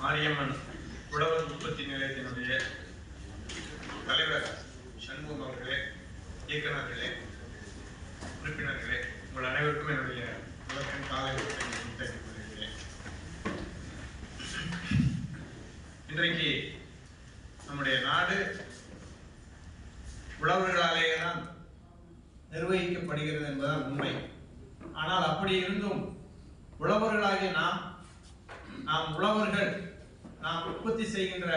மாரியம்மன் உழவர் உற்பத்தி நிலையத்தினுடைய தலைவர் சண்முகம் அவர்களே, இயக்குநர்களே, உறுப்பினர்களே, உங்கள் அனைவருக்கும் என்னுடைய உலகின் காலை தெரிவித்துக் கொள்கிறேன். இன்றைக்கு நம்முடைய நாடு உழவர்களாலேயே தான் நிர்வகிக்கப்படுகிறது என்பதுதான் உண்மை. ஆனால் அப்படி இருந்தும் உழவர்களாகிய நாம் உழவர்கள் நாம் உற்பத்தி செய்கின்ற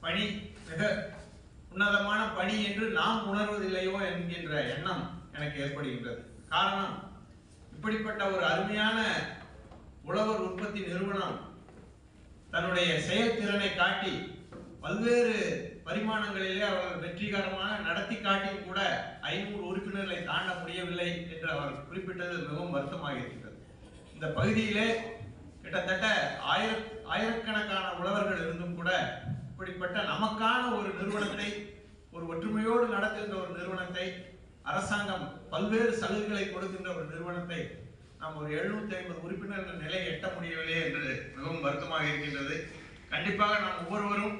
பணி மிக உன்னதமான பணி என்று நாம் உணர்வதில்லையோ என்கின்ற எண்ணம் எனக்கு ஏற்படுகின்றது. காரணம், இப்படிப்பட்ட ஒரு அருமையான உழவர் உற்பத்தி நிறுவனம் தன்னுடைய செயல்திறனை காட்டி பல்வேறு பரிமாணங்களிலே அவர்கள் வெற்றிகரமாக நடத்தி காட்டியும் கூட 500 உறுப்பினர்களை தாண்ட முடியவில்லை என்று அவர் குறிப்பிட்டது மிகவும் வருத்தமாக இருக்கிறது. இந்த பகுதியிலே கிட்டத்தட்ட ஆயிரக்கணக்கான உழவர்கள் இருந்தும் கூட இப்படிப்பட்ட நமக்கான ஒரு நிறுவனத்தை, ஒரு ஒற்றுமையோடு நடத்துகின்ற ஒரு நிறுவனத்தை, அரசாங்கம் பல்வேறு சலுகைகளை கொடுக்கின்ற ஒரு நிறுவனத்தை நாம் ஒரு 750 உறுப்பினர்கள் நிலை எட்ட முடியவில்லை என்று மிகவும் வருத்தமாக இருக்கின்றது. கண்டிப்பாக நாம் ஒவ்வொருவரும்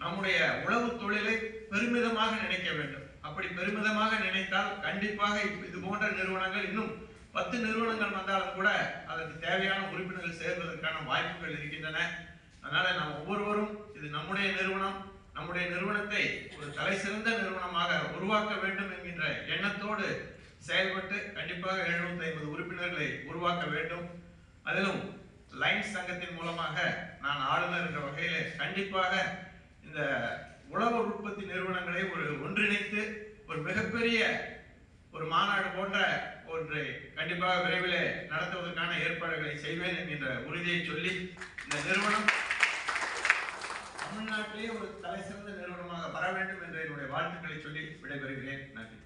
நம்முடைய உழவு தொழிலை பெருமிதமாக நினைக்க வேண்டும். அப்படி பெருமிதமாக நினைத்தால் கண்டிப்பாக இது போன்ற நிறுவனங்கள் இன்னும் 10 நிறுவனங்கள் வந்தாலும் கூட அதற்கு தேவையான உறுப்பினர்கள் சேர்வதற்கான வாய்ப்புகள் இருக்கின்றன. அதனால நாம் ஒவ்வொருவரும் இது நம்முடைய நிறுவனம், நம்முடைய நிறுவனத்தை ஒரு தலை சிறந்த நிறுவனமாக உருவாக்க வேண்டும் என்கின்ற எண்ணத்தோடு செயல்பட்டு கண்டிப்பாக 750 உறுப்பினர்களை உருவாக்க வேண்டும். அதிலும் லைன்ஸ் சங்கத்தின் மூலமாக நான் ஆளுநர் என்ற வகையிலே கண்டிப்பாக இந்த உழவர் உற்பத்தி நிறுவனங்களை ஒன்றிணைத்து ஒரு மிகப்பெரிய ஒரு மாநாடு போன்ற ஒன்றை கண்டிப்பாக விரைவில் நடத்துவதற்கான ஏற்பாடுகளை செய்வேன் என்கின்ற உறுதியை சொல்லி, இந்த நிறுவனம் தமிழ்நாட்டிலே ஒரு தலை சிறந்த நிறுவனமாக வர வேண்டும் என்ற என்னுடைய வாழ்த்துக்களை சொல்லி விடைபெறுகிறேன். நன்றி.